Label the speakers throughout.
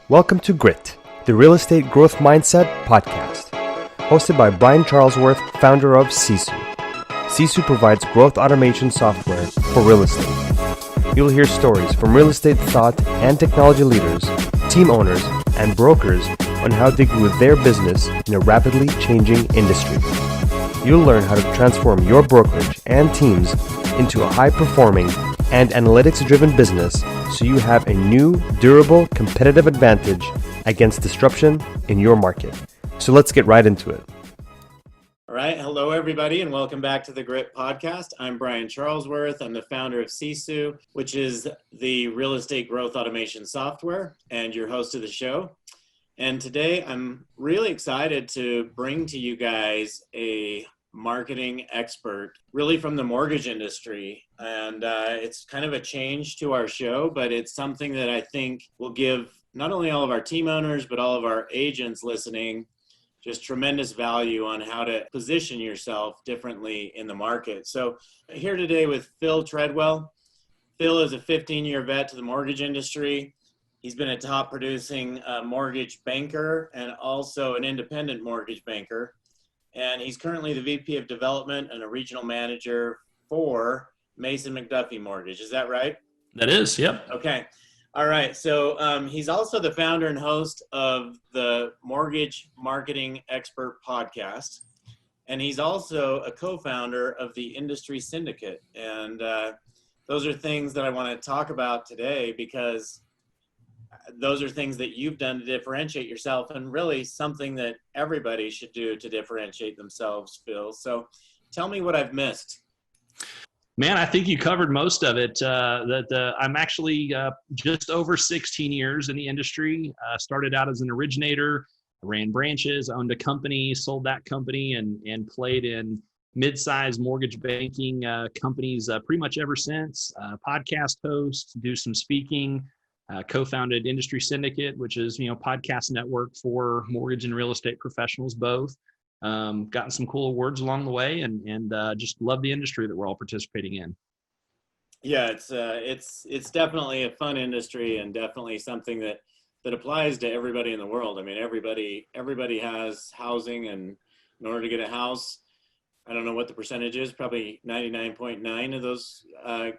Speaker 1: Welcome to Grit, the Real Estate Growth Mindset podcast, hosted by Brian Charlesworth, founder of Sisu. Sisu provides growth automation software for real estate. You'll hear stories from real estate thought and technology leaders, team owners, and brokers on how they grew their business in a rapidly changing industry. You'll learn how to transform your brokerage and teams into a high-performing and analytics-driven business so you have a new, durable, competitive advantage against disruption in your market. So let's get right into it.
Speaker 2: All right. Hello, everybody, and welcome back to the Grit podcast. I'm Brian Charlesworth. I'm the founder of Sisu, which is the real estate growth automation software, and your host of the show. And today I'm really excited to bring to you guys a marketing expert, really from the mortgage industry. And it's kind of a change to our show, but it's something that I think will give not only all of our team owners, but all of our agents listening just tremendous value on how to position yourself differently in the market. So here today with Phil Treadwell. Phil is a 15-year vet to the mortgage industry. He's been a top producing mortgage banker and also an independent mortgage banker. And he's currently the VP of Development and a regional manager for Mason-McDuffie Mortgage. Is that right?
Speaker 3: That is, yep.
Speaker 2: Okay. All right. So he's also the founder and host of the Mortgage Marketing Expert podcast. And he's also a co-founder of the Industry Syndicate. And those are things that I want to talk about today because those are things that you've done to differentiate yourself and really something that everybody should do to differentiate themselves, Phil. So tell me what I've missed.
Speaker 3: Man, I think you covered most of it. I'm actually just over 16 years in the industry. Started out as an originator, ran branches, owned a company, sold that company, and played in mid-sized mortgage banking companies pretty much ever since. Podcast host, do some speaking. Co-founded Industry Syndicate, which is, podcast network for mortgage and real estate professionals both. Gotten some cool awards along the way and just love the industry that we're all participating in.
Speaker 2: Yeah, it's definitely a fun industry and definitely something that applies to everybody in the world. I mean, everybody has housing, and in order to get a house, I don't know what the percentage is, probably 99.9 of those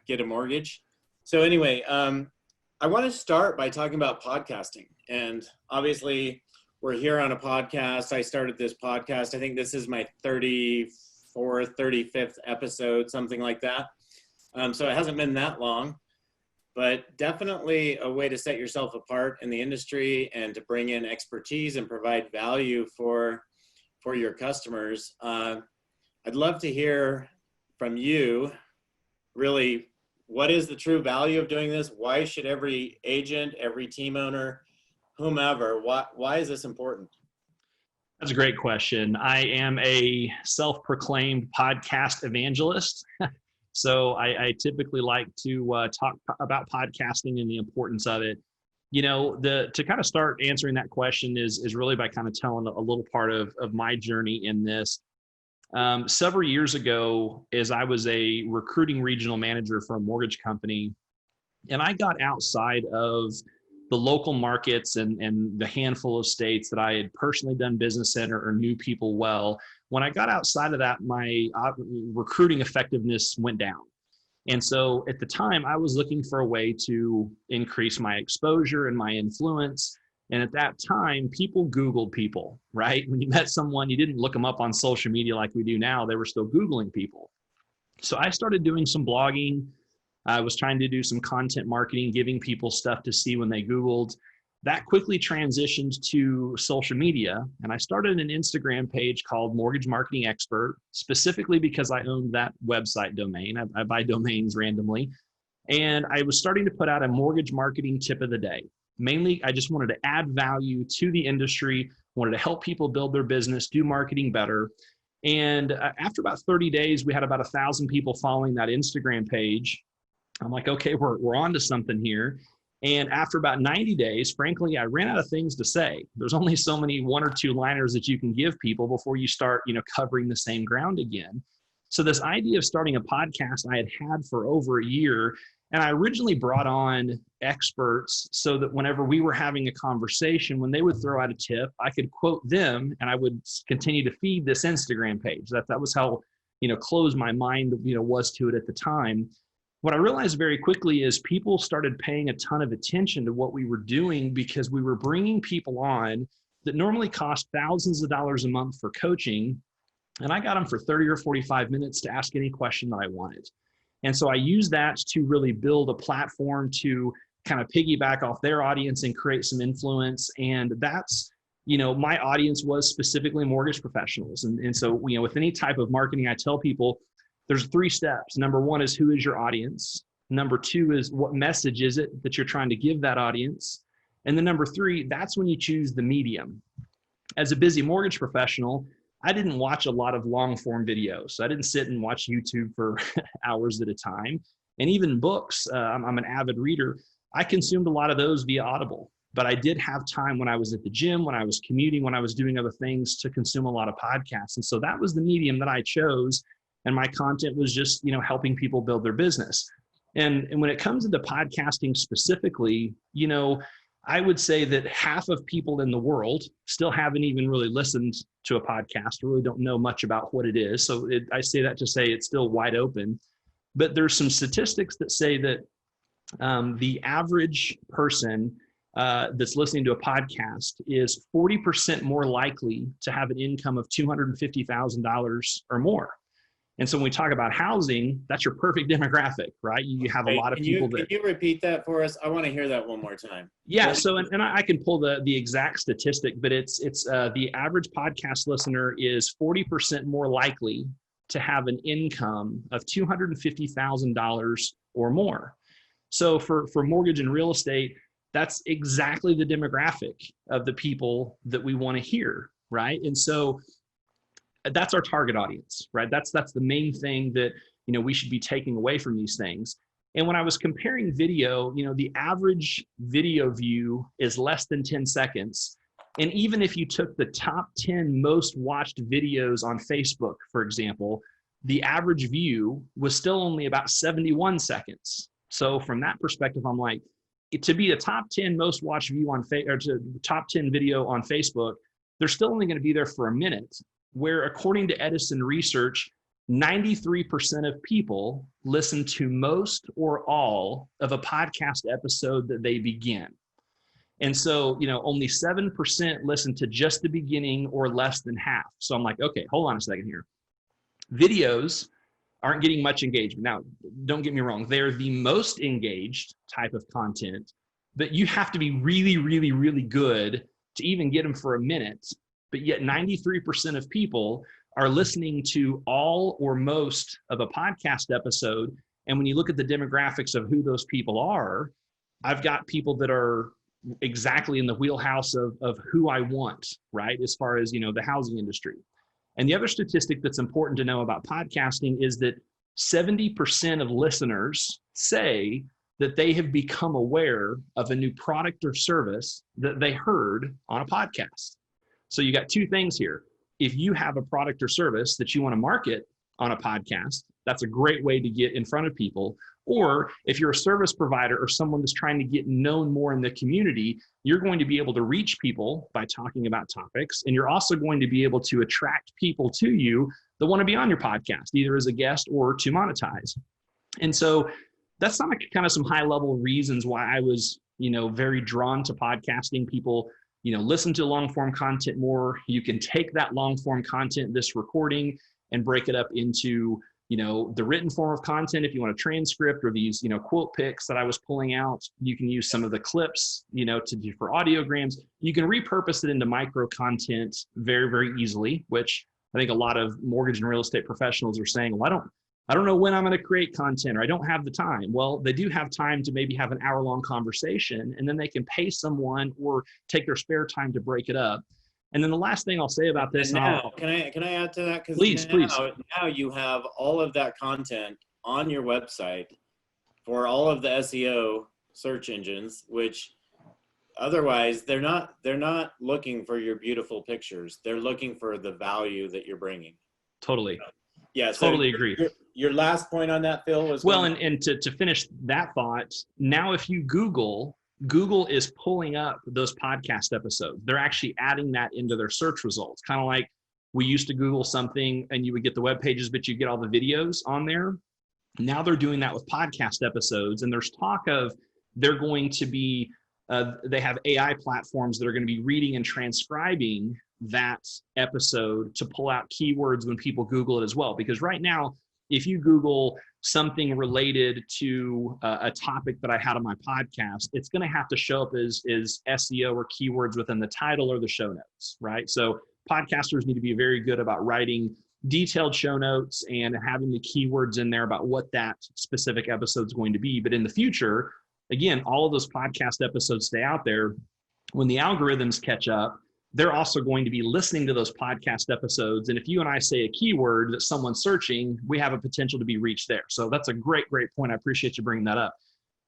Speaker 2: get a mortgage. So anyway, I want to start by talking about podcasting. And obviously, we're here on a podcast. I started this podcast. I think this is my 34th, 35th episode, something like that. So it hasn't been that long, but definitely a way to set yourself apart in the industry and to bring in expertise and provide value for your customers. I'd love to hear from you, really, what is the true value of doing this? Why should every agent, every team owner, whomever, why is this important?
Speaker 3: That's a great question. I am a self-proclaimed podcast evangelist. So I typically like to talk about podcasting and the importance of it. To kind of start answering that question is really by kind of telling a little part of my journey in this. Several years ago, as I was a recruiting regional manager for a mortgage company, and I got outside of the local markets and the handful of states that I had personally done business in or knew people well. When I got outside of that, my recruiting effectiveness went down. And so at the time, I was looking for a way to increase my exposure and my influence. And at that time, people Googled people, right? When you met someone, you didn't look them up on social media like we do now. They were still Googling people. So I started doing some blogging. I was trying to do some content marketing, giving people stuff to see when they Googled. That quickly transitioned to social media. And I started an Instagram page called Mortgage Marketing Expert, specifically because I owned that website domain. I buy domains randomly. And I was starting to put out a mortgage marketing tip of the day. Mainly, I just wanted to add value to the industry, wanted to help people build their business, do marketing better. And after about 30 days, we had about 1,000 people following that Instagram page. I'm like, okay, we're on to something here. And after about 90 days, frankly, I ran out of things to say. There's only so many 1 or 2 liners that you can give people before you start, covering the same ground again. So this idea of starting a podcast I had for over a year, And I originally brought on experts so that whenever we were having a conversation, when they would throw out a tip, I could quote them and I would continue to feed this Instagram page. That was how, closed my mind, was to it at the time. What I realized very quickly is people started paying a ton of attention to what we were doing because we were bringing people on that normally cost thousands of dollars a month for coaching. And I got them for 30 or 45 minutes to ask any question that I wanted. And so I used that to really build a platform to kind of piggyback off their audience and create some influence. And that's, my audience was specifically mortgage professionals. And so, with any type of marketing, I tell people there's 3 steps. Number 1 is who is your audience? Number 2 is what message is it that you're trying to give that audience? And then number 3, that's when you choose the medium. As a busy mortgage professional, I didn't watch a lot of long form videos. I didn't sit and watch YouTube for hours at a time. And even books, I'm an avid reader. I consumed a lot of those via Audible, but I did have time when I was at the gym, when I was commuting, when I was doing other things to consume a lot of podcasts. And so that was the medium that I chose. And my content was just, helping people build their business. And when it comes into podcasting specifically, I would say that half of people in the world still haven't even really listened to a podcast, or really don't know much about what it is. So I say that to say it's still wide open. But there's some statistics that say that the average person that's listening to a podcast is 40% more likely to have an income of $250,000 or more. And so when we talk about housing, that's your perfect demographic, right? You have a lot of people that...
Speaker 2: Can you repeat that for us? I want to hear that one more time.
Speaker 3: Yeah, so, and I can pull the exact statistic, but it's the average podcast listener is 40% more likely to have an income of $250,000 or more. So for mortgage and real estate, that's exactly the demographic of the people that we want to hear, right? And so that's our target audience, right? That's the main thing that, we should be taking away from these things. And when I was comparing video, the average video view is less than 10 seconds. And even if you took the top 10 most watched videos on Facebook, for example, the average view was still only about 71 seconds. So from that perspective, I'm like, to be a top 10 most watched view on top 10 video on Facebook, they're still only going to be there for a minute. Where according to Edison Research, 93% of people listen to most or all of a podcast episode that they begin. And so, only 7% listen to just the beginning or less than half. So I'm like, okay, hold on a second here. Videos aren't getting much engagement. Now, don't get me wrong. They're the most engaged type of content, but you have to be really, really, really good to even get them for a minute. But yet 93% of people are listening to all or most of a podcast episode. And when you look at the demographics of who those people are, I've got people that are exactly in the wheelhouse of who I want, right? As far as, the housing industry. And the other statistic that's important to know about podcasting is that 70% of listeners say that they have become aware of a new product or service that they heard on a podcast. So you got 2 things here. If you have a product or service that you want to market on a podcast, that's a great way to get in front of people. Or if you're a service provider or someone that's trying to get known more in the community, you're going to be able to reach people by talking about topics. And you're also going to be able to attract people to you that want to be on your podcast, either as a guest or to monetize. And so that's some kind of some high level reasons why I was, very drawn to podcasting. People listen to long form content more. You can take that long form content, this recording, and break it up into, the written form of content. If you want a transcript or these, quote pics that I was pulling out, you can use some of the clips, to do for audiograms. You can repurpose it into micro content very, very easily, which I think a lot of mortgage and real estate professionals are saying, well, I don't know when I'm going to create content, or I don't have the time. Well, they do have time to maybe have an hour-long conversation, and then they can pay someone or take their spare time to break it up. And then the last thing I'll say about this,
Speaker 2: can I add to that? Because
Speaker 3: please.
Speaker 2: Now you have all of that content on your website for all of the SEO search engines, which otherwise they're not looking for your beautiful pictures. They're looking for the value that you're bringing.
Speaker 3: Totally.
Speaker 2: Yeah. So
Speaker 3: Totally agree.
Speaker 2: Your last point on that, Phil, was
Speaker 3: well, and to finish that thought, now if you Google is pulling up those podcast episodes. They're actually adding that into their search results. Kind of like we used to Google something and you would get the web pages, but you get all the videos on there. Now they're doing that with podcast episodes, and there's talk of they're going to be, they have AI platforms that are going to be reading and transcribing that episode to pull out keywords when people Google it as well. Because right now, if you Google something related to a topic that I had on my podcast, it's going to have to show up as SEO or keywords within the title or the show notes, right? So podcasters need to be very good about writing detailed show notes and having the keywords in there about what that specific episode is going to be. But in the future, again, all of those podcast episodes stay out there. When the algorithms catch up, they're also going to be listening to those podcast episodes. And if you and I say a keyword that someone's searching, we have a potential to be reached there. So that's a great point. I appreciate you bringing that up.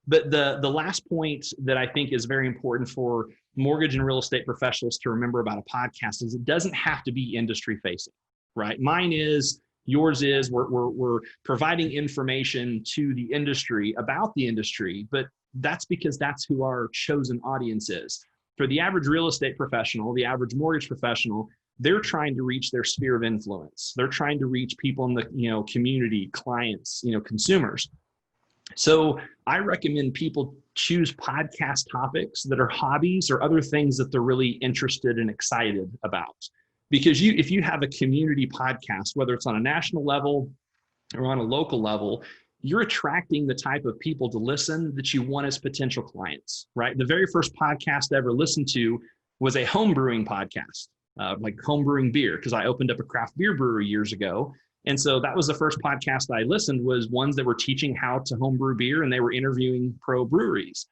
Speaker 3: But the last point that I think is very important for mortgage and real estate professionals to remember about a podcast is it doesn't have to be industry facing, right? Mine is, yours is, we're providing information to the industry about the industry, but that's because that's who our chosen audience is. For the average real estate professional, the average mortgage professional, they're trying to reach their sphere of influence. They're trying to reach people in the community, clients, consumers. So I recommend people choose podcast topics that are hobbies or other things that they're really interested and excited about. Because if you have a community podcast, whether it's on a national level or on a local level, you're attracting the type of people to listen that you want as potential clients, right? The very first podcast I ever listened to was a home brewing podcast, like home brewing beer, because I opened up a craft beer brewery years ago. And so that was the first podcast I listened, was ones that were teaching how to home brew beer, and they were interviewing pro breweries.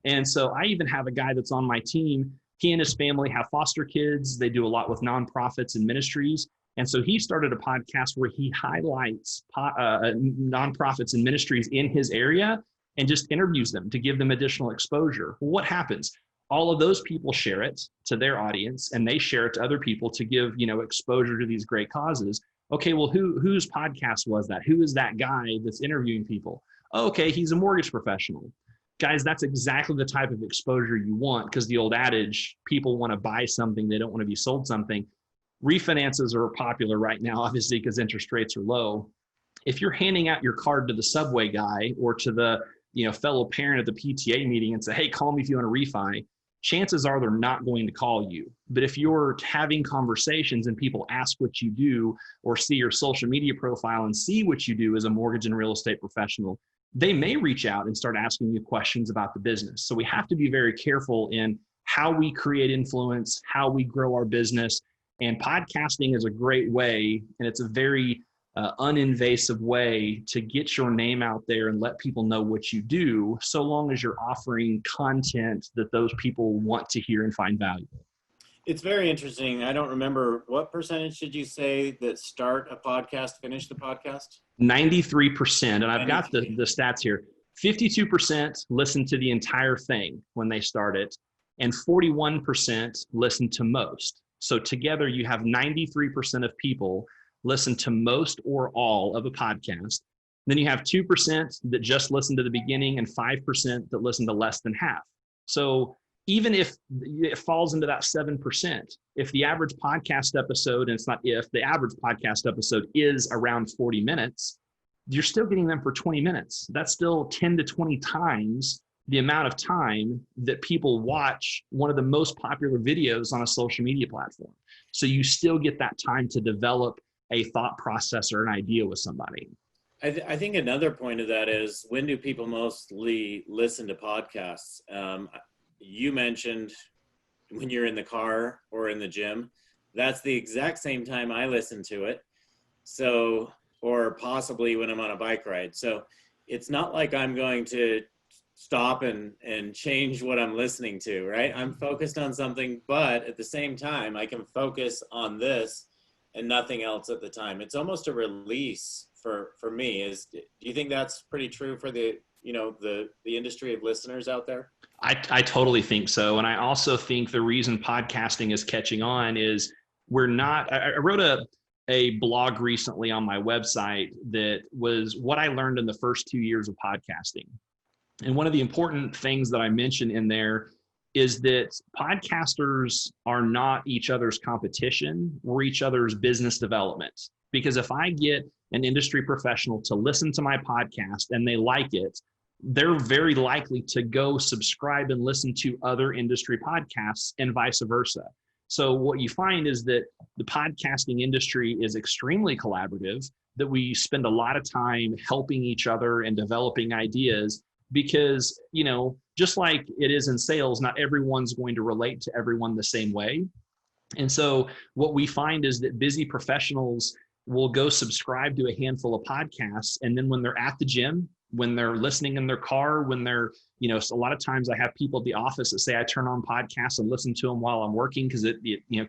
Speaker 3: And so I even have a guy that's on my team. He and his family have foster kids. They do a lot with nonprofits and ministries. And so he started a podcast where he highlights nonprofits and ministries in his area and just interviews them to give them additional exposure. Well, what happens? All of those people share it to their audience, and they share it to other people to give, exposure to these great causes. Okay, well, whose podcast was that? Who is that guy that's interviewing people? Okay, he's a mortgage professional. Guys, that's exactly the type of exposure you want, because the old adage, people want to buy something, they don't want to be sold something. Refinances are popular right now, obviously, because interest rates are low. If you're handing out your card to the Subway guy or to the fellow parent at the PTA meeting and say, hey, call me if you want to refi, chances are they're not going to call you. But if you're having conversations and people ask what you do or see your social media profile and see what you do as a mortgage and real estate professional, they may reach out and start asking you questions about the business. So we have to be very careful in how we create influence, how we grow our business. And podcasting is a great way, and it's a very uninvasive way to get your name out there and let people know what you do, so long as you're offering content that those people want to hear and find valuable.
Speaker 2: It's very interesting. I don't remember, what percentage did you say that start a podcast, finish the podcast?
Speaker 3: 93%. And I've got the stats here. 52% listen to the entire thing when they start it, and 41% listen to most. So together you have 93% of people listen to most or all of a podcast. Then you have 2% that just listen to the beginning and 5% that listen to less than half. So even if it falls into that 7%, if the average podcast episode, and it's not if, the average podcast episode is around 40 minutes, you're still getting them for 20 minutes. That's still 10 to 20 times the amount of time that people watch one of the most popular videos on a social media platform. So you still get that time to develop a thought process or an idea with somebody.
Speaker 2: I think another point of that is, when do people mostly listen to podcasts? You mentioned when you're in the car or in the gym. That's the exact same time I listen to it. So, or possibly when I'm on a bike ride. So it's not like I'm going to stop and change what I'm listening to, right? I'm focused on something, but at the same time, I can focus on this and nothing else at the time. It's almost a release for me. Do you think that's pretty true for the industry of listeners out there?
Speaker 3: I totally think so. And I also think the reason podcasting is catching on is I wrote a blog recently on my website that was what I learned in the first 2 years of podcasting. And one of the important things that I mentioned in there is that podcasters are not each other's competition. We're each other's business development. Because if I get an industry professional to listen to my podcast and they like it, they're very likely to go subscribe and listen to other industry podcasts and vice versa. So what you find is that the podcasting industry is extremely collaborative, that we spend a lot of time helping each other and developing ideas because, just like it is in sales, not everyone's going to relate to everyone the same way. And so what we find is that busy professionals will go subscribe to a handful of podcasts. And then when they're at the gym, when they're listening in their car, when they're, a lot of times I have people at the office that say I turn on podcasts and listen to them while I'm working because it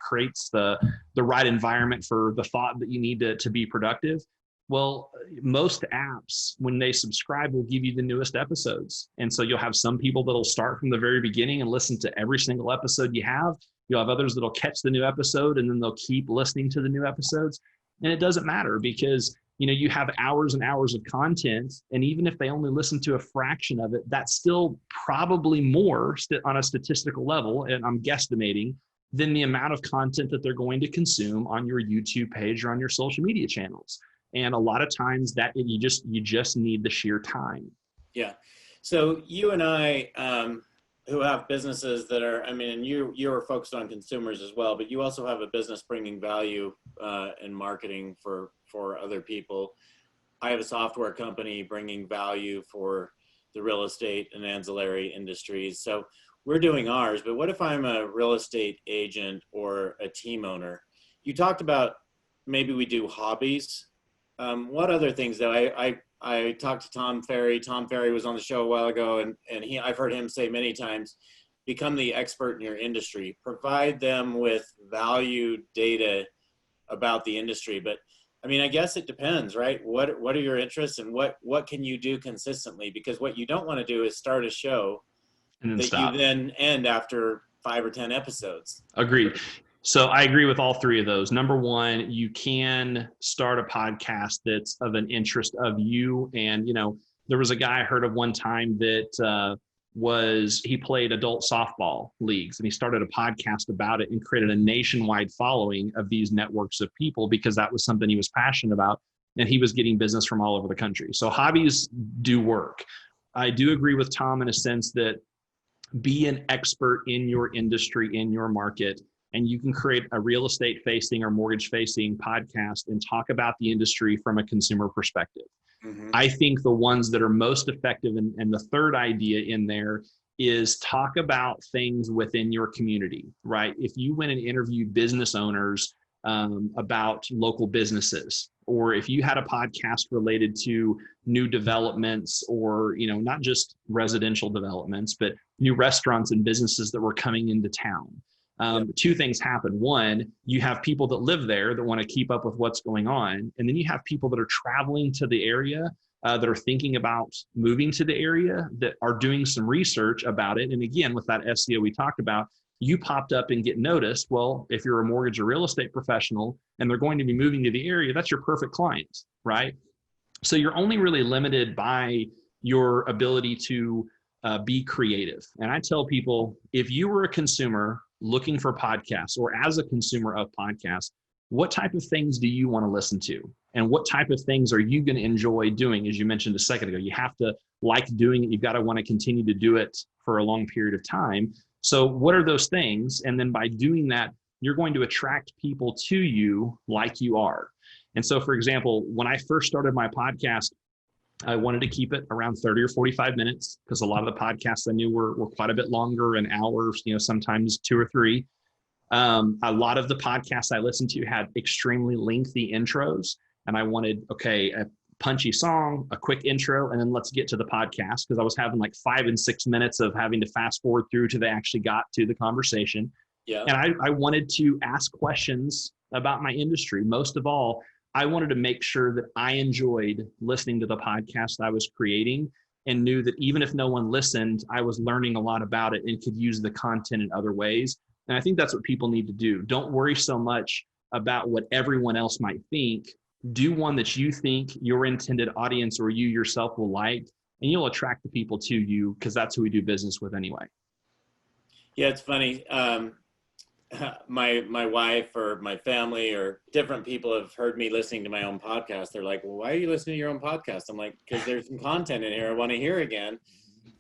Speaker 3: creates the right environment for the thought that you need to be productive. Well, most apps, when they subscribe, will give you the newest episodes. And so you'll have some people that'll start from the very beginning and listen to every single episode you have. You'll have others that'll catch the new episode and then they'll keep listening to the new episodes. And it doesn't matter because you have hours and hours of content. And even if they only listen to a fraction of it, that's still probably more on a statistical level, and I'm guesstimating, than the amount of content that they're going to consume on your YouTube page or on your social media channels. And a lot of times that you just need the sheer time.
Speaker 2: Yeah. So you and I, who have businesses that are, and you're focused on consumers as well, but you also have a business bringing value and marketing for other people. I have a software company bringing value for the real estate and ancillary industries. So we're doing ours, but what if I'm a real estate agent or a team owner? You talked about maybe we do hobbies. What other things though? I talked to Tom Ferry. Tom Ferry was on the show a while ago, and I've heard him say many times, become the expert in your industry. Provide them with value data about the industry. But I guess it depends, right? What are your interests and what can you do consistently? Because what you don't want to do is start a show
Speaker 3: And then
Speaker 2: that
Speaker 3: stop.
Speaker 2: you then end after 5 or 10 episodes.
Speaker 3: Agreed. So I agree with all three of those. Number one, you can start a podcast that's of an interest of you. And, there was a guy I heard of one time that he played adult softball leagues, and he started a podcast about it and created a nationwide following of these networks of people because that was something he was passionate about, and he was getting business from all over the country. So hobbies do work. I do agree with Tom in a sense that be an expert in your industry, in your market, and you can create a real estate facing or mortgage facing podcast and talk about the industry from a consumer perspective. Mm-hmm. I think the ones that are most effective, and the third idea in there is talk about things within your community, right? If you went and interviewed business owners about local businesses, or if you had a podcast related to new developments or, not just residential developments, but new restaurants and businesses that were coming into town. Two things happen. One, you have people that live there that want to keep up with what's going on. And then you have people that are traveling to the area that are thinking about moving to the area that are doing some research about it. And again, with that SEO we talked about, you popped up and get noticed. Well, if you're a mortgage or real estate professional and they're going to be moving to the area, that's your perfect client, right? So you're only really limited by your ability to be creative. And I tell people, if you were a consumer looking for podcasts, or as a consumer of podcasts, what type of things do you want to listen to? And what type of things are you going to enjoy doing? As you mentioned a second ago, you have to like doing it. You've got to want to continue to do it for a long period of time. So what are those things? And then by doing that, you're going to attract people to you like you are. And so, for example, when I first started my podcast, I wanted to keep it around 30 or 45 minutes because a lot of the podcasts I knew were quite a bit longer, an hour, sometimes 2 or 3. A lot of the podcasts I listened to had extremely lengthy intros, and I wanted, a punchy song, a quick intro, and then let's get to the podcast because I was having like 5 and 6 minutes of having to fast forward through till they actually got to the conversation. Yeah. And I wanted to ask questions about my industry. Most of all, I wanted to make sure that I enjoyed listening to the podcast I was creating and knew that even if no one listened, I was learning a lot about it and could use the content in other ways. And I think that's what people need to do. Don't worry so much about what everyone else might think. Do one that you think your intended audience or you yourself will like, and you'll attract the people to you, because that's who we do business with anyway.
Speaker 2: Yeah, it's funny. My wife or my family or different people have heard me listening to my own podcast. They're like, well, why are you listening to your own podcast? I'm like, because there's some content in here I want to hear again,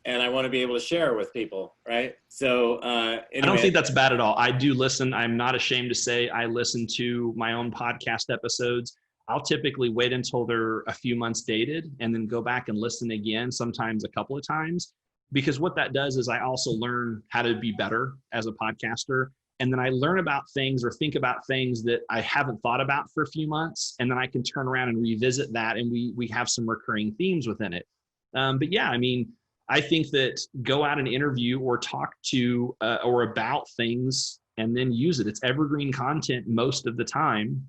Speaker 2: and I want to be able to share with people, right? So anyway.
Speaker 3: I don't think that's bad at all. I do listen. I'm not ashamed to say I listen to my own podcast episodes. I'll typically wait until they're a few months dated and then go back and listen again, sometimes a couple of times, because what that does is I also learn how to be better as a podcaster. And then I learn about things or think about things that I haven't thought about for a few months. And then I can turn around and revisit that. And we have some recurring themes within it. But yeah, I mean, I think that go out and interview or talk to or about things and then use it. It's evergreen content most of the time.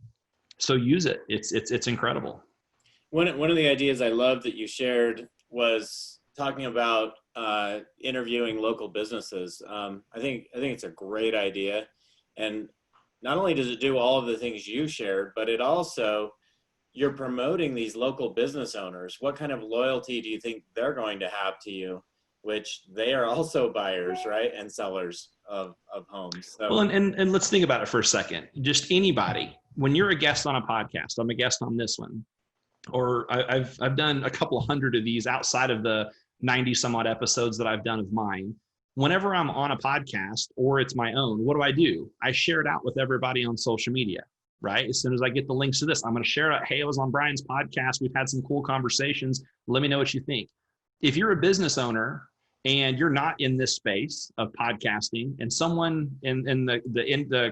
Speaker 3: So use it. It's incredible.
Speaker 2: One of the ideas I love that you shared was talking about interviewing local businesses. I think it's a great idea, and not only does it do all of the things you shared, but it also, you're promoting these local business owners. What kind of loyalty do you think they're going to have to you, which they are also buyers, right, and sellers of homes? So.
Speaker 3: Well, and let's think about it for a second. Just anybody, when you're a guest on a podcast, I'm a guest on this one, or I've done a couple of hundred of these outside of the 90 some odd episodes that I've done of mine. Whenever I'm on a podcast or it's my own, what do? I share it out with everybody on social media, right? As soon as I get the links to this, I'm going to share it out. Hey, I was on Brian's podcast. We've had some cool conversations. Let me know what you think. If you're a business owner and you're not in this space of podcasting, and someone in the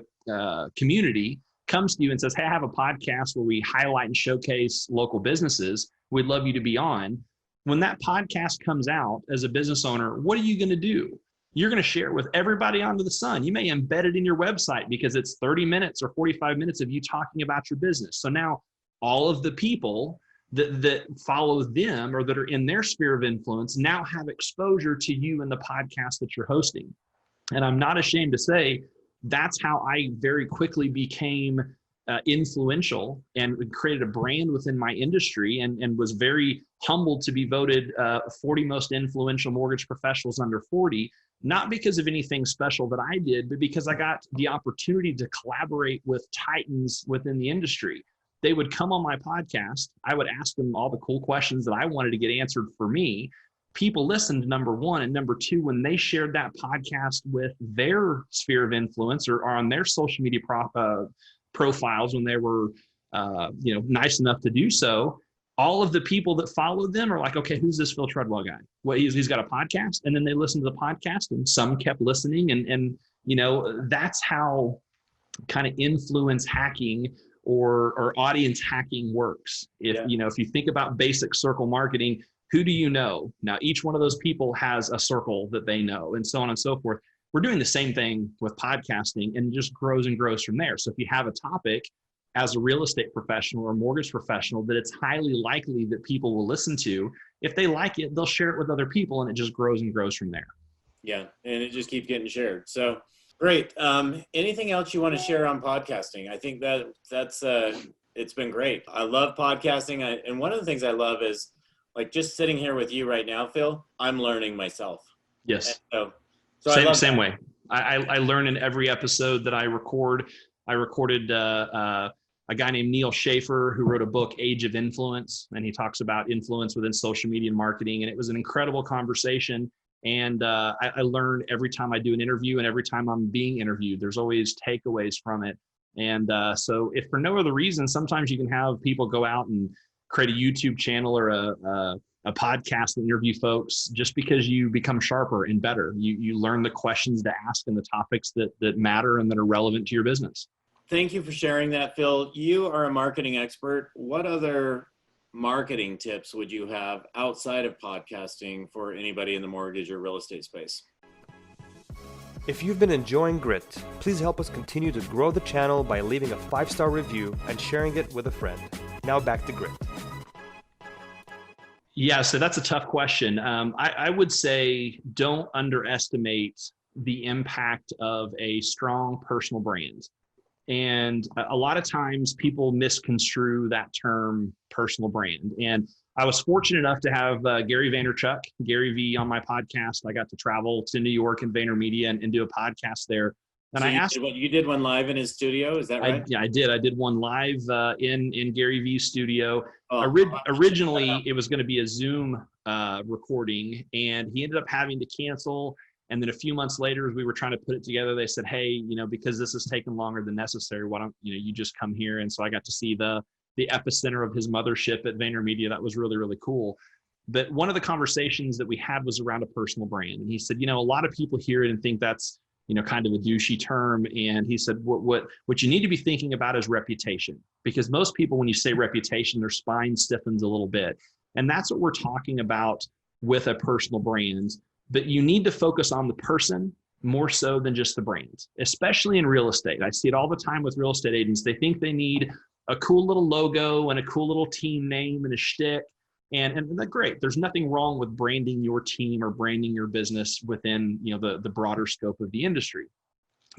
Speaker 3: community comes to you and says, hey, I have a podcast where we highlight and showcase local businesses, we'd love you to be on. When that podcast comes out, as a business owner, what are you going to do? You're going to share it with everybody under the sun. You may embed it in your website because it's 30 minutes or 45 minutes of you talking about your business. So now all of the people that follow them or that are in their sphere of influence now have exposure to you in the podcast that you're hosting. And I'm not ashamed to say that's how I very quickly became influential and created a brand within my industry, and was very humbled to be voted 40 most influential mortgage professionals under 40, not because of anything special that I did, but because I got the opportunity to collaborate with titans within the industry. They would come on my podcast. I would ask them all the cool questions that I wanted to get answered for me. People listened, number one, and number two, when they shared that podcast with their sphere of influence or on their social media profiles, when they were nice enough to do so, all of the people that followed them are like, okay, who's this Phil Treadwell guy? Well, he's got a podcast. And then they listened to the podcast, and some kept listening. And that's how kind of influence hacking or audience hacking works. If you think about basic circle marketing, who do you know? Now, each one of those people has a circle that they know, and so on and so forth. We're doing the same thing with podcasting, and it just grows and grows from there. So if you have a topic as a real estate professional or mortgage professional that it's highly likely that people will listen to, if they like it, they'll share it with other people, and it just grows and grows from there.
Speaker 2: Yeah, and it just keeps getting shared. So great. Anything else you want to share on podcasting? I think that's it's been great. I love podcasting. And one of the things I love is, like, just sitting here with you right now, Phil, I'm learning myself.
Speaker 3: Yes.
Speaker 2: So
Speaker 3: same way. I learn in every episode that I record. I recorded a guy named Neil Schaefer, who wrote a book, Age of Influence, and he talks about influence within social media and marketing. And it was an incredible conversation. And I learn every time I do an interview, and every time I'm being interviewed. There's always takeaways from it. And so if for no other reason, sometimes you can have people go out and create a YouTube channel or a podcast and interview folks, just because you become sharper and better. You learn the questions to ask and the topics that matter and that are relevant to your business.
Speaker 2: Thank you for sharing that, Phil. You are a marketing expert. What other marketing tips would you have outside of podcasting for anybody in the mortgage or real estate space?
Speaker 1: If you've been enjoying Grit, please help us continue to grow the channel by leaving a 5-star review and sharing it with a friend. Now back to Grit.
Speaker 3: Yeah, so that's a tough question. I would say don't underestimate the impact of a strong personal brand. And a lot of times people misconstrue that term personal brand. And I was fortunate enough to have Gary Vaynerchuk, Gary V, on my podcast. I got to travel to New York and VaynerMedia and do a podcast there. And
Speaker 2: so
Speaker 3: I asked,
Speaker 2: you did one live in his studio, is that right?
Speaker 3: I did. I did one live in Gary V's studio.
Speaker 2: Oh,
Speaker 3: Originally, it was going to be a Zoom recording, and he ended up having to cancel. And then a few months later, as we were trying to put it together, they said, "Hey, because this has taken longer than necessary, why don't you just come here?" And so I got to see the epicenter of his mothership at VaynerMedia. That was really, really cool. But one of the conversations that we had was around a personal brand, and he said, a lot of people hear it and think that's kind of a douchey term. And he said, what you need to be thinking about is reputation, because most people, when you say reputation, their spine stiffens a little bit. And that's what we're talking about with a personal brand. But you need to focus on the person more so than just the brand, especially in real estate. I see it all the time with real estate agents. They think they need a cool little logo and a cool little team name and a shtick. And that's great. There's nothing wrong with branding your team or branding your business within the broader scope of the industry.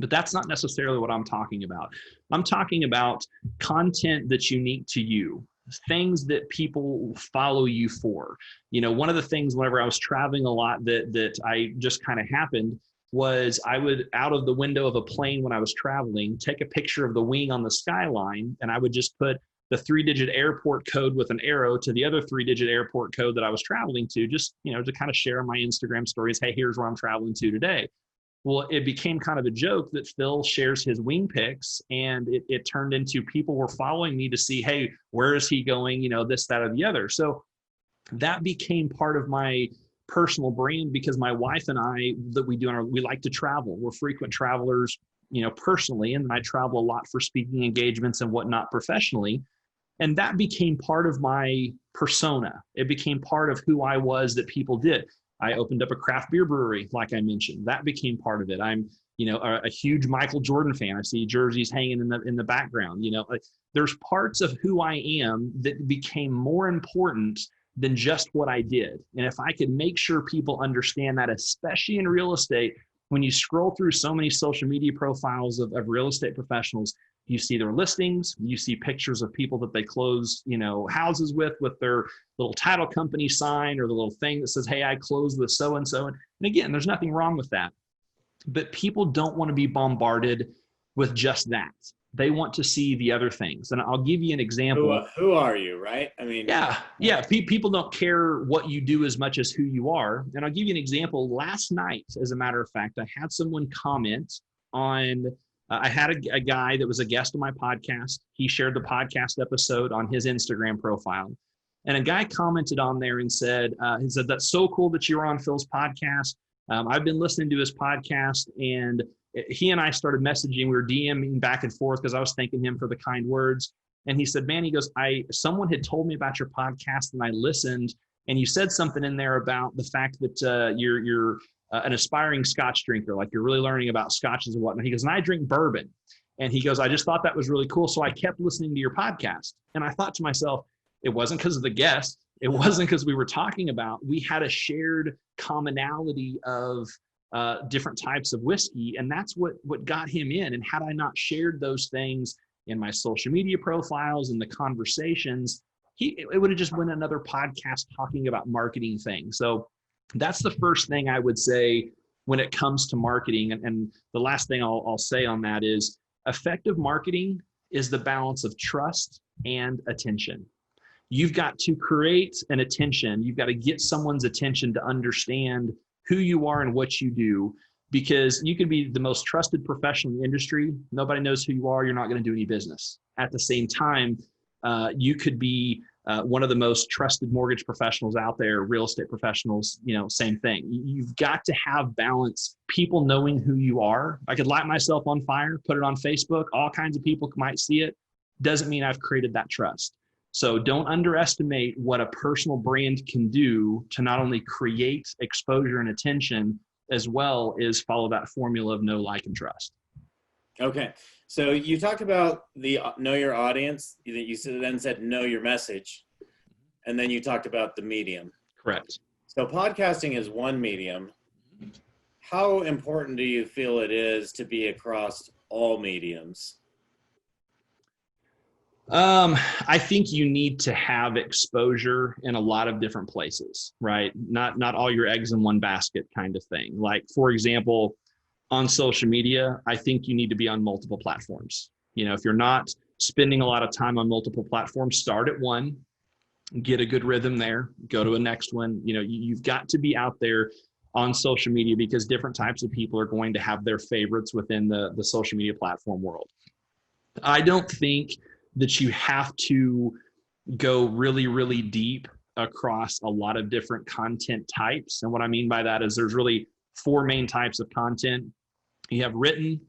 Speaker 3: But that's not necessarily what I'm talking about. I'm talking about content that's unique to you, things that people follow you for. One of the things whenever I was traveling a lot that I just kind of happened was I would, out of the window of a plane when I was traveling, take a picture of the wing on the skyline, and I would just put the 3-digit airport code with an arrow to the other 3-digit airport code that I was traveling to, just, to kind of share on my Instagram stories. Hey, here's where I'm traveling to today. Well, it became kind of a joke that Phil shares his wing pics, and it turned into people were following me to see, hey, where is he going? This, that, or the other. So that became part of my personal brand, because my wife and I, we like to travel. We're frequent travelers, personally, and I travel a lot for speaking engagements and whatnot professionally. And that became part of my persona. It became part of who I was that people did. I opened up a craft beer brewery, like I mentioned. That became part of it. I'm, a huge Michael Jordan fan. I see jerseys hanging in the background. There's parts of who I am that became more important than just what I did. And if I could make sure people understand that, especially in real estate, when you scroll through so many social media profiles of real estate professionals, you see their listings, you see pictures of people that they close, houses with their little title company sign or the little thing that says, hey, I closed with so-and-so. And again, there's nothing wrong with that. But people don't want to be bombarded with just that. They want to see the other things. And I'll give you an example.
Speaker 2: Who are you, right? I mean,
Speaker 3: yeah. People don't care what you do as much as who you are. And I'll give you an example. Last night, as a matter of fact, I had someone comment on, I had a guy that was a guest on my podcast. He shared the podcast episode on his Instagram profile. And a guy commented on there and said, that's so cool that you're on Phil's podcast. I've been listening to his podcast, and he and I started messaging. We were DMing back and forth because I was thanking him for the kind words. And he said, man, he goes, someone had told me about your podcast and I listened, and you said something in there about the fact that you're an aspiring Scotch drinker, like you're really learning about Scotches and whatnot. He goes, and I drink bourbon. And he goes, I just thought that was really cool. So I kept listening to your podcast. And I thought to myself, it wasn't because of the guest. It wasn't because we were talking about, we had a shared commonality of different types of whiskey. And that's what got him in. And had I not shared those things in my social media profiles and the conversations, it would have just been another podcast talking about marketing things. So that's the first thing I would say when it comes to marketing. And the last thing I'll say on that is effective marketing is the balance of trust and attention. You've got to create an attention. You've got to get someone's attention to understand who you are and what you do, because you can be the most trusted professional in the industry. Nobody knows who you are. You're not going to do any business. At the same time, you could be one of the most trusted mortgage professionals out there, real estate professionals, same thing. You've got to have balance, people knowing who you are. I could light myself on fire, put it on Facebook. All kinds of people might see it. Doesn't mean I've created that trust. So don't underestimate what a personal brand can do to not only create exposure and attention, as well as follow that formula of know, like, and trust.
Speaker 2: Okay. So you talked about the know your audience, that you then said know your message, and then you talked about the medium.
Speaker 3: Correct.
Speaker 2: So podcasting is one medium. How important do you feel it is to be across all mediums?
Speaker 3: I think you need to have exposure in a lot of different places, right? Not all your eggs in one basket kind of thing. Like, for example, on social media, I think you need to be on multiple platforms. If you're not spending a lot of time on multiple platforms, start at one, get a good rhythm there, go to a next one. You've got to be out there on social media because different types of people are going to have their favorites within the social media platform world. I don't think that you have to go really, really deep across a lot of different content types. And what I mean by that is there's really four main types of content. You have written,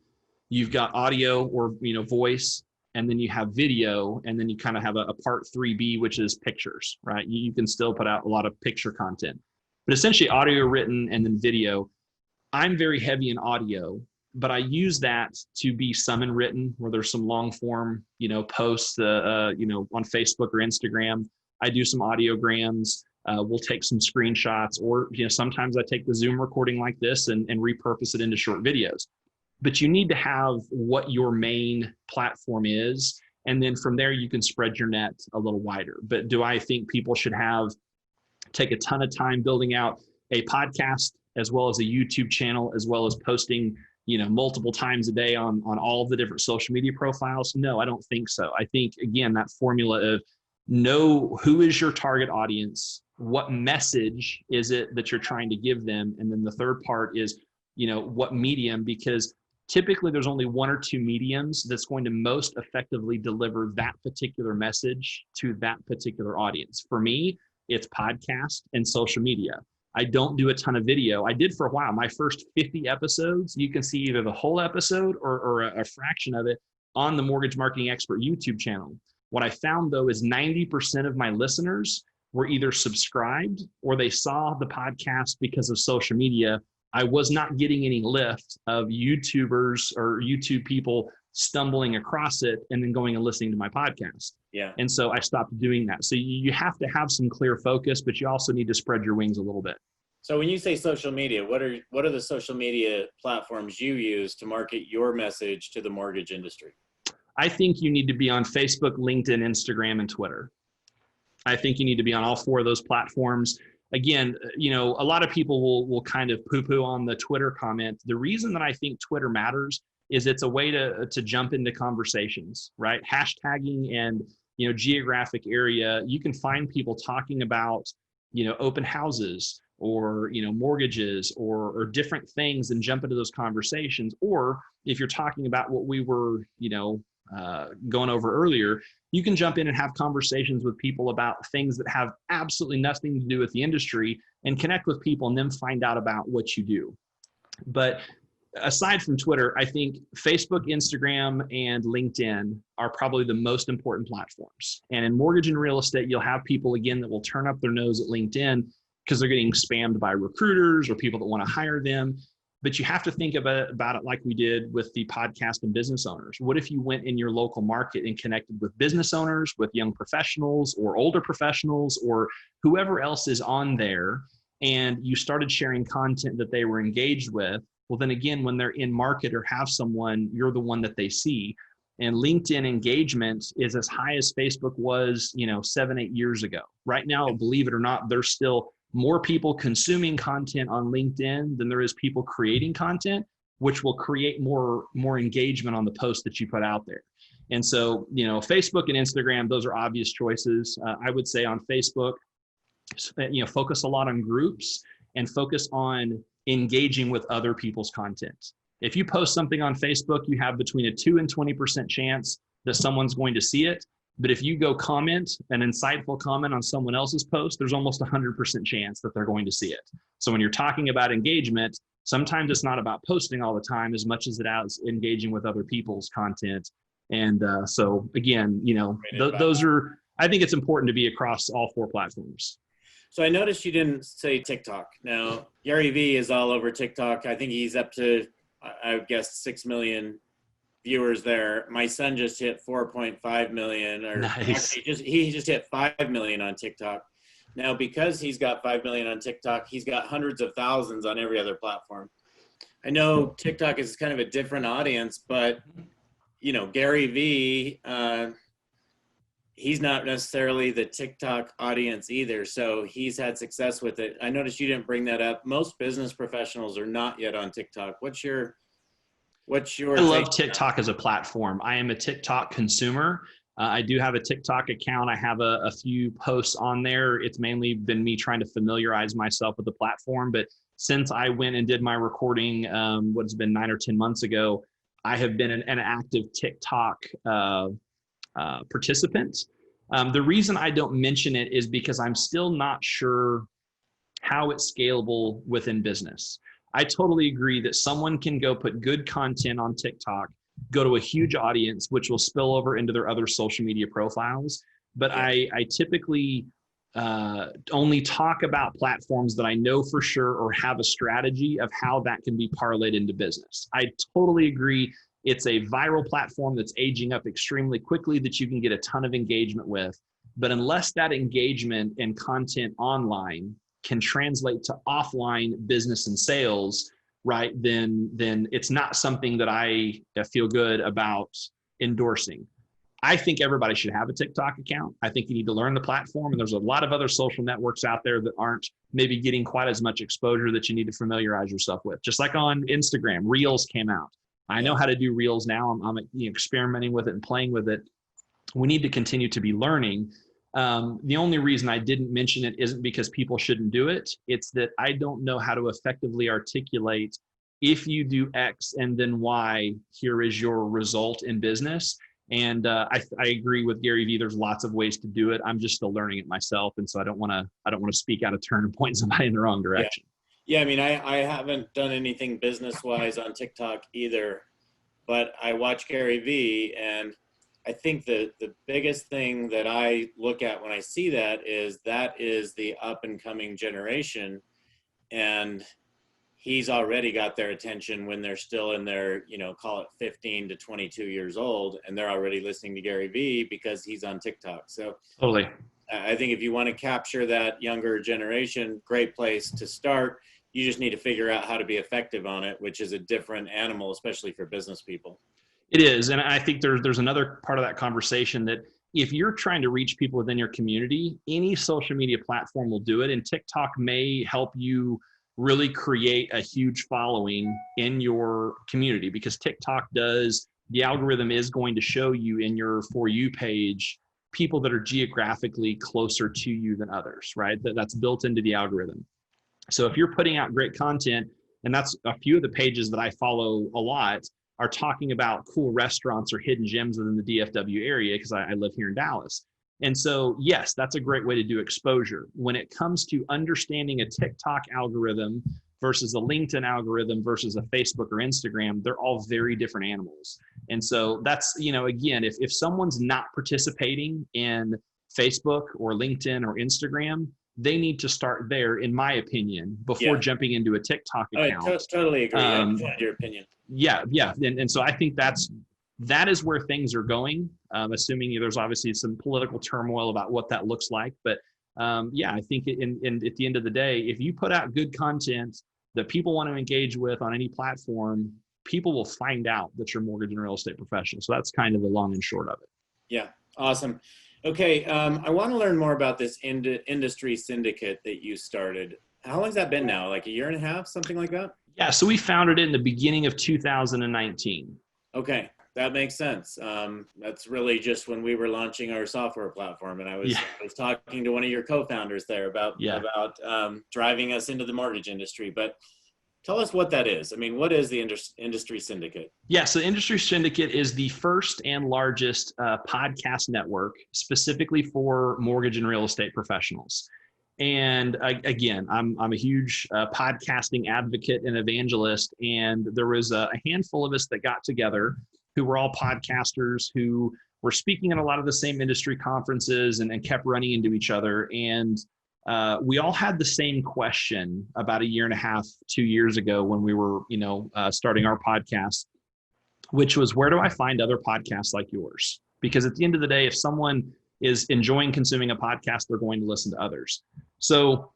Speaker 3: you've got audio or voice, and then you have video, and then you kind of have a part 3B, which is pictures, right? You can still put out a lot of picture content, but essentially audio, written, and then video. I'm very heavy in audio, but I use that to be some in written, where there's some long form, posts, on Facebook or Instagram. I do some audiograms. We'll take some screenshots, or sometimes I take the Zoom recording like this and repurpose it into short videos. But you need to have what your main platform is, and then from there you can spread your net a little wider. But do I think people should take a ton of time building out a podcast as well as a YouTube channel, as well as posting multiple times a day on all of the different social media profiles? No, I don't think so. I think, again, that formula of know who is your target audience, what message is it that you're trying to give them, and then the third part is, what medium, because typically there's only one or two mediums that's going to most effectively deliver that particular message to that particular audience. For me, it's podcast and social media. I don't do a ton of video. I did for a while. My first 50 episodes, you can see either the whole episode or a fraction of it on the Mortgage Marketing Expert YouTube channel. What I found, though, is 90% of my listeners were either subscribed or they saw the podcast because of social media. I was not getting any lift of YouTubers or YouTube people stumbling across it and then going and listening to my podcast.
Speaker 2: Yeah.
Speaker 3: And so I stopped doing that. So you have to have some clear focus, but you also need to spread your wings a little bit.
Speaker 2: So when you say social media, what are the social media platforms you use to market your message to the mortgage industry?
Speaker 3: I think you need to be on Facebook, LinkedIn, Instagram, and Twitter. I think you need to be on all four of those platforms. Again, a lot of people will kind of poo-poo on the Twitter comment. The reason that I think Twitter matters is it's a way to jump into conversations, right? Hashtagging and, geographic area, you can find people talking about, open houses or, mortgages or different things and jump into those conversations. Or if you're talking about what we were, going over earlier, you can jump in and have conversations with people about things that have absolutely nothing to do with the industry and connect with people and then find out about what you do. But aside from Twitter, I think Facebook, Instagram, and LinkedIn are probably the most important platforms. And in mortgage and real estate, you'll have people, again, that will turn up their nose at LinkedIn because they're getting spammed by recruiters or people that want to hire them. But you have to think about it like we did with the podcast and business owners. What if you went in your local market and connected with business owners, with young professionals or older professionals or whoever else is on there, and you started sharing content that they were engaged with? Well, then again, when they're in market or have someone, you're the one that they see. And LinkedIn engagement is as high as Facebook was, 7-8 years ago. Right now, believe it or not, there's still more people consuming content on LinkedIn than there is people creating content, which will create more engagement on the post that you put out there. And so, Facebook and Instagram, those are obvious choices. I would say on Facebook, focus a lot on groups and focus on engaging with other people's content. If you post something on Facebook, you have between a 2 and 20% chance that someone's going to see it. But if you go comment an insightful comment on someone else's post, there's almost 100% chance that they're going to see it. So when you're talking about engagement, sometimes it's not about posting all the time as much as it is engaging with other people's content. And so again, those are, I think it's important to be across all four platforms.
Speaker 2: So I noticed you didn't say TikTok. Now, Gary Vee is all over TikTok. I think he's up to, I would guess, 6 million viewers there. My son just hit 4.5 million, or
Speaker 3: nice.
Speaker 2: Actually he just hit 5 million on TikTok. Now, because he's got 5 million on TikTok, he's got hundreds of thousands on every other platform. I know TikTok is kind of a different audience, but Gary Vee, he's not necessarily the TikTok audience either. So he's had success with it. I noticed you didn't bring that up. Most business professionals are not yet on TikTok. What's your
Speaker 3: I love TikTok as a platform. I am a TikTok consumer. I do have a TikTok account. I have a few posts on there. It's mainly been me trying to familiarize myself with the platform. But since I went and did my recording, what's been 9 or 10 months ago, I have been an active TikTok participant. The reason I don't mention it is because I'm still not sure how it's scalable within business. I totally agree that someone can go put good content on TikTok, go to a huge audience, which will spill over into their other social media profiles. But I typically only talk about platforms that I know for sure or have a strategy of how that can be parlayed into business. I totally agree. It's a viral platform that's aging up extremely quickly that you can get a ton of engagement with. But unless that engagement and content online can translate to offline business and sales, right, then it's not something that I feel good about endorsing. I think everybody should have a TikTok account. I think you need to learn the platform, and there's a lot of other social networks out there that aren't maybe getting quite as much exposure that you need to familiarize yourself with. Just like on Instagram, Reels came out. I know how to do Reels now. I'm experimenting with it and playing with it. We need to continue to be learning. The only reason I didn't mention it isn't because people shouldn't do it. It's that I don't know how to effectively articulate, if you do X and then Y, here is your result in business. And I agree with Gary Vee. There's lots of ways to do it. I'm just still learning it myself, and so I don't want to speak out of turn and point somebody in the wrong direction.
Speaker 2: Yeah, I mean, I haven't done anything business-wise on TikTok either, but I watch Gary Vee, and I think the biggest thing that I look at when I see that is the up-and-coming generation, and he's already got their attention when they're still in their, call it 15 to 22 years old, and they're already listening to Gary Vee because he's on TikTok. So
Speaker 3: totally.
Speaker 2: I think if you want to capture that younger generation, great place to start. You just need to figure out how to be effective on it, which is a different animal, especially for business people.
Speaker 3: It is. And I think there's another part of that conversation that if you're trying to reach people within your community, any social media platform will do it. And TikTok may help you really create a huge following in your community, because TikTok the algorithm is going to show you in your For You page people that are geographically closer to you than others, right? That's built into the algorithm. So if you're putting out great content, and that's a few of the pages that I follow a lot, are talking about cool restaurants or hidden gems within the DFW area, because I live here in Dallas. And so, yes, that's a great way to do exposure. When it comes to understanding a TikTok algorithm versus a LinkedIn algorithm versus a Facebook or Instagram, they're all very different animals. And so that's, again, if someone's not participating in Facebook or LinkedIn or Instagram, they need to start there, in my opinion, before jumping into a TikTok account.
Speaker 2: I totally agree. I understand your opinion.
Speaker 3: Yeah. And so I think that is where things are going, assuming there's obviously some political turmoil about what that looks like. But I think at the end of the day, if you put out good content that people want to engage with on any platform, people will find out that you're a mortgage and real estate professional. So that's kind of the long and short of it.
Speaker 2: Yeah. Awesome. Okay. I want to learn more about this industry syndicate that you started. How long has that been now? Like a year and a half, something like that?
Speaker 3: Yeah. So we founded it in the beginning of 2019.
Speaker 2: Okay. That makes sense. That's really just when we were launching our software platform, and I was talking to one of your co-founders there about driving us into the mortgage industry. But tell us what that is. I mean, what is the Industry Syndicate? Yeah,
Speaker 3: so the Industry Syndicate is the first and largest podcast network specifically for mortgage and real estate professionals. And again, I'm a huge podcasting advocate and evangelist, and there was a handful of us that got together who were all podcasters who were speaking at a lot of the same industry conferences and kept running into each other. And we all had the same question about a year and a half, 2 years ago when we were, starting our podcast, which was, where do I find other podcasts like yours? Because at the end of the day, if someone is enjoying consuming a podcast, they're going to listen to others. So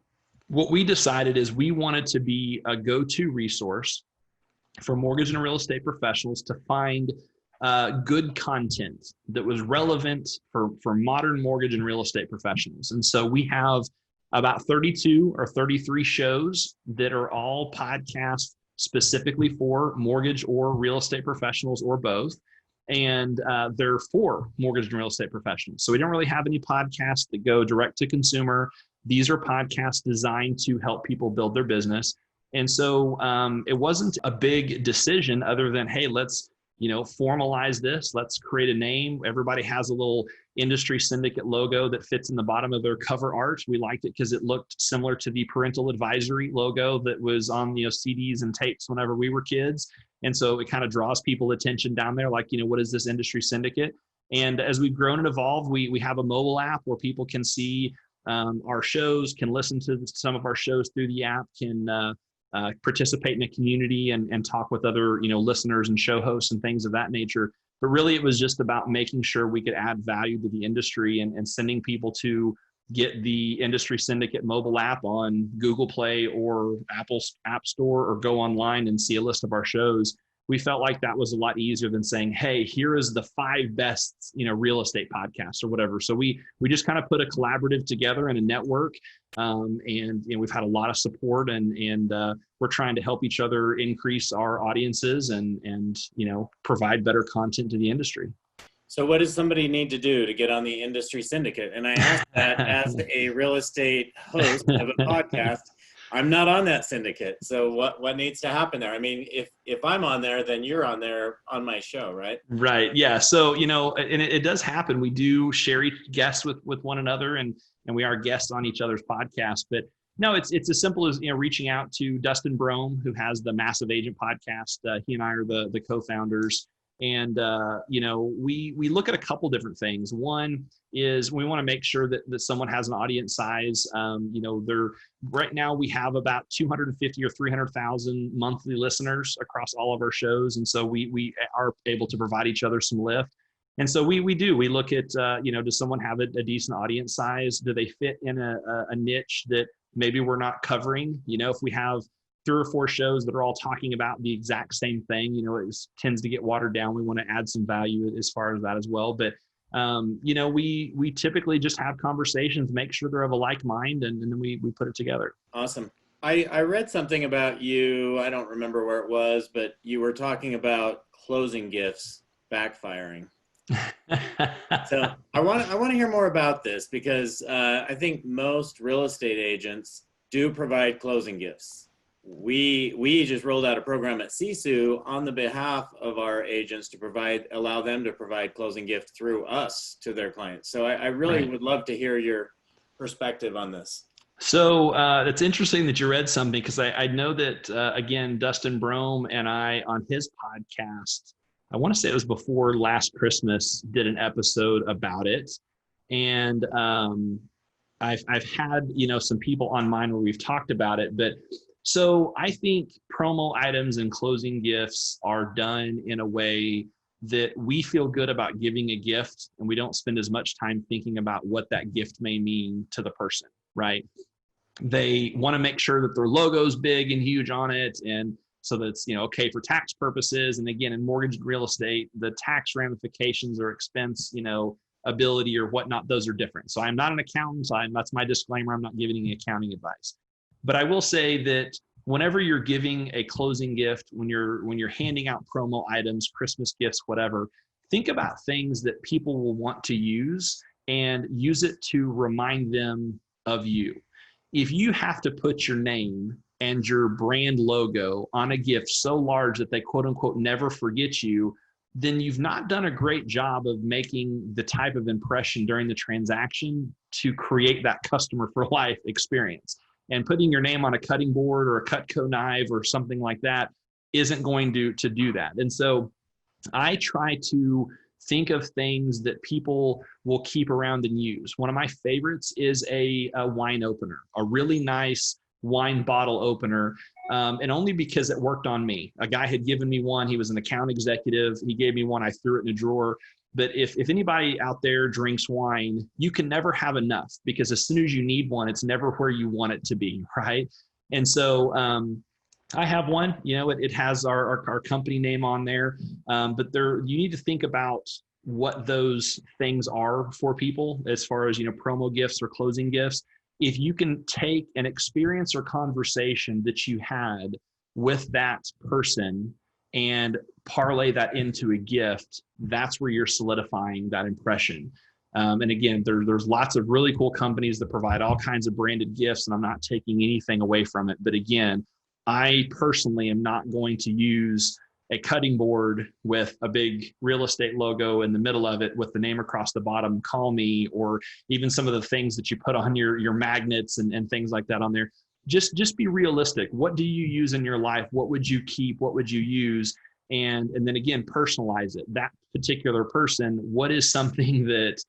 Speaker 3: what we decided is we wanted to be a go-to resource for mortgage and real estate professionals to find good content that was relevant for modern mortgage and real estate professionals. And so we have about 32 or 33 shows that are all podcasts specifically for mortgage or real estate professionals or both. And they're for mortgage and real estate professionals. So we don't really have any podcasts that go direct to consumer. These are podcasts designed to help people build their business. And so it wasn't a big decision other than, hey, let's formalize this. Let's create a name. Everybody has a little Industry Syndicate logo that fits in the bottom of their cover art. We liked it because it looked similar to the parental advisory logo that was on CDs and tapes whenever we were kids. And so it kind of draws people attention down there, like, what is this Industry Syndicate? And as we've grown and evolved, we have a mobile app where people can see our shows, can listen to some of our shows through the app, can participate in a community and talk with other, listeners and show hosts and things of that nature. But really, it was just about making sure we could add value to the industry and sending people to get the Industry Syndicate mobile app on Google Play or Apple's App Store, or go online and see a list of our shows. We felt like that was a lot easier than saying, hey, here is the 5 best, real estate podcasts or whatever. So we just kind of put a collaborative together and a network. And we've had a lot of support and we're trying to help each other increase our audiences and provide better content to the industry.
Speaker 2: So what does somebody need to do to get on the Industry Syndicate? And I ask that as a real estate host of a podcast. I'm not on that syndicate. So what needs to happen there? I mean, if I'm on there, then you're on there on my show, right?
Speaker 3: Right. Yeah. So, and it does happen. We do share guests with one another and we are guests on each other's podcasts. But no, it's as simple as, reaching out to Dustin Brome, who has the Massive Agent podcast. He and I are the co-founders. And, we look at a couple different things. One is we want to make sure that someone has an audience size. Right now we have about 250 or 300,000 monthly listeners across all of our shows. And so we are able to provide each other some lift. And so we look at, does someone have a decent audience size? Do they fit in a niche that maybe we're not covering? If we have 3 or 4 shows that are all talking about the exact same thing, it tends to get watered down. We want to add some value as far as that as well. But, we typically just have conversations, make sure they're of a like mind, and then we put it together.
Speaker 2: Awesome. I read something about you. I don't remember where it was, but you were talking about closing gifts backfiring. So I want to hear more about this because I think most real estate agents do provide closing gifts. We just rolled out a program at Sisu on the behalf of our agents to allow them to provide closing gift through us to their clients. So I really would love to hear your perspective on this.
Speaker 3: So it's interesting that you read something because I know that, again, Dustin Brome and I on his podcast, I want to say it was before last Christmas, did an episode about it. And I've had, some people on mine where we've talked about it, but so I think promo items and closing gifts are done in a way that we feel good about giving a gift and we don't spend as much time thinking about what that gift may mean to the person, right? They want to make sure that their logo's big and huge on it. And so that's, okay for tax purposes. And again, in mortgage and real estate, the tax ramifications or expense, ability or whatnot, those are different. So I'm not an accountant. That's my disclaimer. I'm not giving any accounting advice. But I will say that whenever you're giving a closing gift, when you're handing out promo items, Christmas gifts, whatever, think about things that people will want to use and use it to remind them of you. If you have to put your name and your brand logo on a gift so large that they quote unquote never forget you, then you've not done a great job of making the type of impression during the transaction to create that customer for life experience. And putting your name on a cutting board or a Cutco knife or something like that isn't going to do that. And so I try to think of things that people will keep around and use. One of my favorites is a wine opener, a really nice wine bottle opener. And only because it worked on me. A guy had given me one. He was an account executive. He gave me one. I threw it in a drawer. But if anybody out there drinks wine, you can never have enough because as soon as you need one, it's never where you want it to be, right? And so I have one. It has our company name on there, but you need to think about what those things are for people as far as promo gifts or closing gifts. If you can take an experience or conversation that you had with that person and parlay that into a gift, that's where you're solidifying that impression. And again, there's lots of really cool companies that provide all kinds of branded gifts, and I'm not taking anything away from it. But again, I personally am not going to use a cutting board with a big real estate logo in the middle of it with the name across the bottom, call me, or even some of the things that you put on your magnets and things like that on there. Just be realistic. What do you use in your life? What would you keep? What would you use? And then again, personalize it. That particular person, what is something that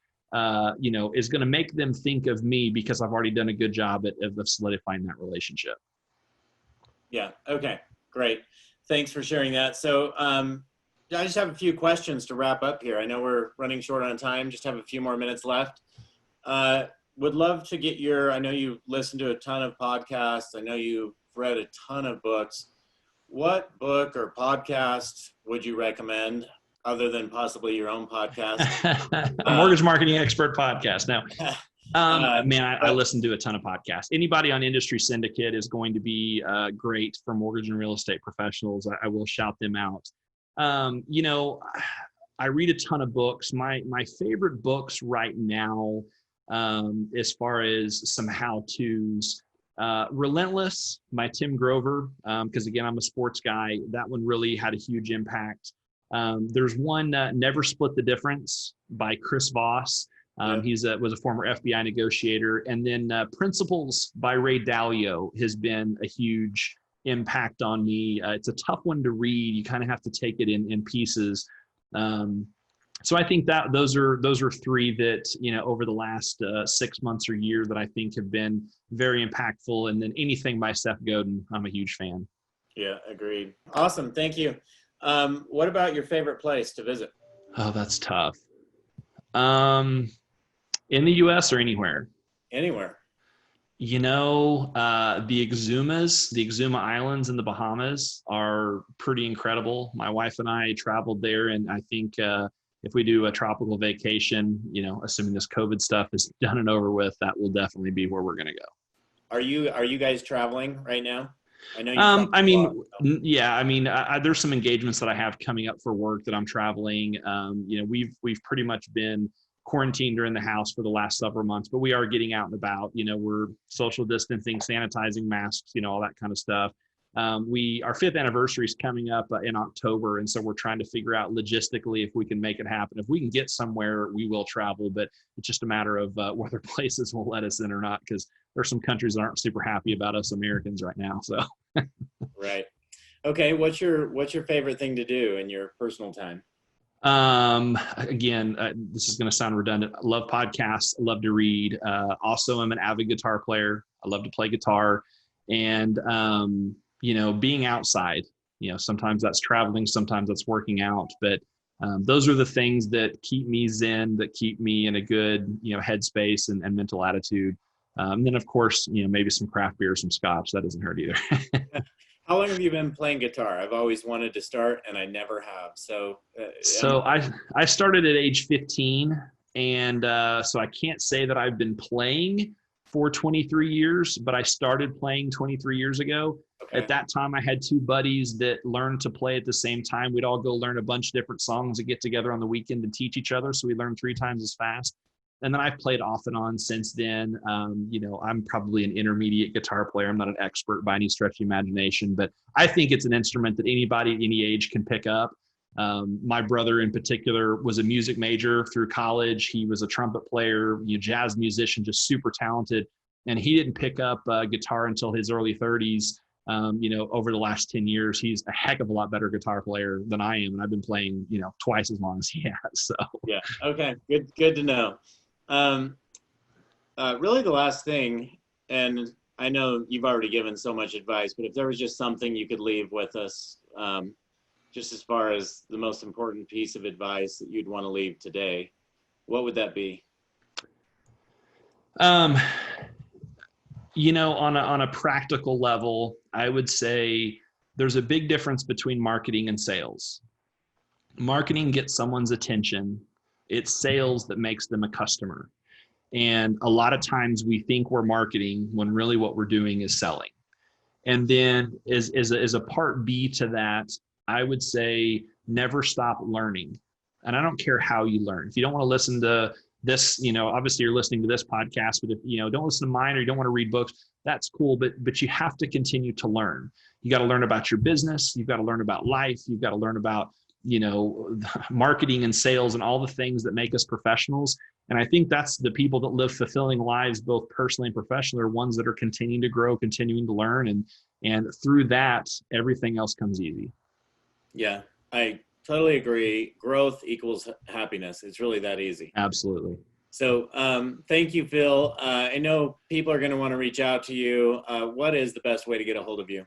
Speaker 3: is going to make them think of me because I've already done a good job of solidifying that relationship.
Speaker 2: Yeah. Okay. Great. Thanks for sharing that. So I just have a few questions to wrap up here. I know we're running short on time. Just have a few more minutes left. Would love to get I know you've listened to a ton of podcasts. I know you've read a ton of books. What book or podcast would you recommend other than possibly your own podcast?
Speaker 3: A mortgage marketing expert podcast. Now, I listen to a ton of podcasts. Anybody on Industry Syndicate is going to be great for mortgage and real estate professionals. I will shout them out. I read a ton of books. My favorite books right now, as far as some how-tos, Relentless by Tim Grover, because again, I'm a sports guy. That one really had a huge impact. There's one, Never Split the Difference by Chris Voss. He was a former FBI negotiator. And then Principles by Ray Dalio has been a huge impact on me. It's a tough one to read. You kind of have to take it in pieces. So I think that those are three that, over the last 6 months or year that I think have been very impactful. And then anything by Seth Godin, I'm a huge fan.
Speaker 2: Yeah, agreed. Awesome. Thank you. What about your favorite place to visit?
Speaker 3: Oh, that's tough. In the US or anywhere?
Speaker 2: Anywhere.
Speaker 3: The Exuma Islands in the Bahamas are pretty incredible. My wife and I traveled there, and I think if we do a tropical vacation, assuming this COVID stuff is done and over with, that will definitely be where we're going to go. Are
Speaker 2: you guys traveling right now? I know
Speaker 3: there's some engagements that I have coming up for work that I'm traveling. We've pretty much been quarantined or in the house for the last several months, but we are getting out and about. We're social distancing, sanitizing, masks, all that kind of stuff. Our 5th anniversary is coming up in October, and so we're trying to figure out logistically if we can make it happen. If we can get somewhere, we will travel, but it's just a matter of whether places will let us in or not, because there's some countries that aren't super happy about us Americans right now. So,
Speaker 2: right. Okay. What's your favorite thing to do in your personal time?
Speaker 3: Again, this is going to sound redundant. I love podcasts. I love to read. Also, I'm an avid guitar player. I love to play guitar, and being outside. Sometimes that's traveling, sometimes that's working out, but those are the things that keep me zen, that keep me in a good headspace and mental attitude. And then of course, maybe some craft beer, some scotch. That doesn't hurt either.
Speaker 2: How long have you been playing guitar? I've always wanted to start, and I never have. So
Speaker 3: I started at age 15, and so I can't say that I've been playing for 23 years, but I started playing 23 years ago. Okay. At that time, I had 2 buddies that learned to play at the same time. We'd all go learn a bunch of different songs and get together on the weekend and teach each other. So we learned 3 times as fast. And then I've played off and on since then. I'm probably an intermediate guitar player. I'm not an expert by any stretch of the imagination, but I think it's an instrument that anybody at any age can pick up. My brother in particular was a music major through college. He was a trumpet player, jazz musician, just super talented. And he didn't pick up guitar until his early 30s. Over the last 10 years, he's a heck of a lot better guitar player than I am. And I've been playing, twice as long as he has. So
Speaker 2: yeah. Okay. Good to know. Really the last thing, and I know you've already given so much advice, but if there was just something you could leave with us, just as far as the most important piece of advice that you'd want to leave today, what would that be?
Speaker 3: On a practical level, I would say there's a big difference between marketing and sales. Marketing gets someone's attention. It's sales that makes them a customer. And a lot of times we think we're marketing when really what we're doing is selling. And then as a part B to that, I would say never stop learning. And I don't care how you learn. If you don't want to listen to this, obviously you're listening to this podcast, but if don't listen to mine or you don't want to read books, that's cool. But you have to continue to learn. You got to learn about your business. You've got to learn about life. You've got to learn about, marketing and sales and all the things that make us professionals. And I think that's the people that live fulfilling lives, both personally and professionally, are ones that are continuing to grow, continuing to learn. And through that, everything else comes easy.
Speaker 2: Yeah, I totally agree. Growth equals happiness. It's really that easy.
Speaker 3: Absolutely.
Speaker 2: So thank you, Phil. I know people are going to want to reach out to you. What is the best way to get a hold of you?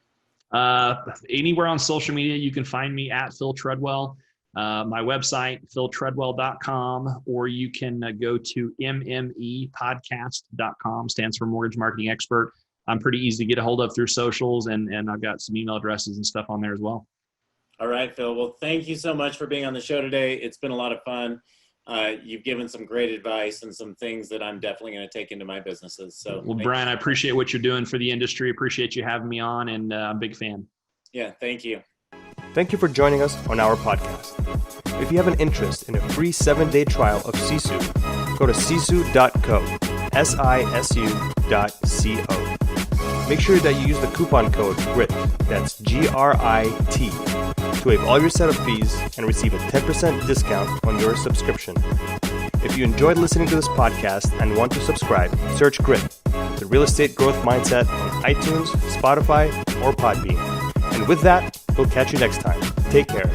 Speaker 3: Anywhere on social media, you can find me at Phil Treadwell. My website, philtreadwell.com, or you can go to mmepodcast.com, stands for Mortgage Marketing Expert. I'm pretty easy to get a hold of through socials, and I've got some email addresses and stuff on there as well. All
Speaker 2: right, Phil. Well, thank you so much for being on the show today. It's been a lot of fun. You've given some great advice and some things that I'm definitely going to take into my businesses. So,
Speaker 3: well, Brian, I appreciate what you're doing for the industry. Appreciate you having me on, and I'm a big fan.
Speaker 2: Yeah, thank you.
Speaker 1: Thank you for joining us on our podcast. If you have an interest in a free 7-day trial of Sisu, go to sisu.co, sisu.co. Make sure that you use the coupon code GRIT, that's GRIT, to waive all your setup fees and receive a 10% discount on your subscription. If you enjoyed listening to this podcast and want to subscribe, search GRIT, the Real Estate Growth Mindset, on iTunes, Spotify, or Podbean. And with that, we'll catch you next time. Take care.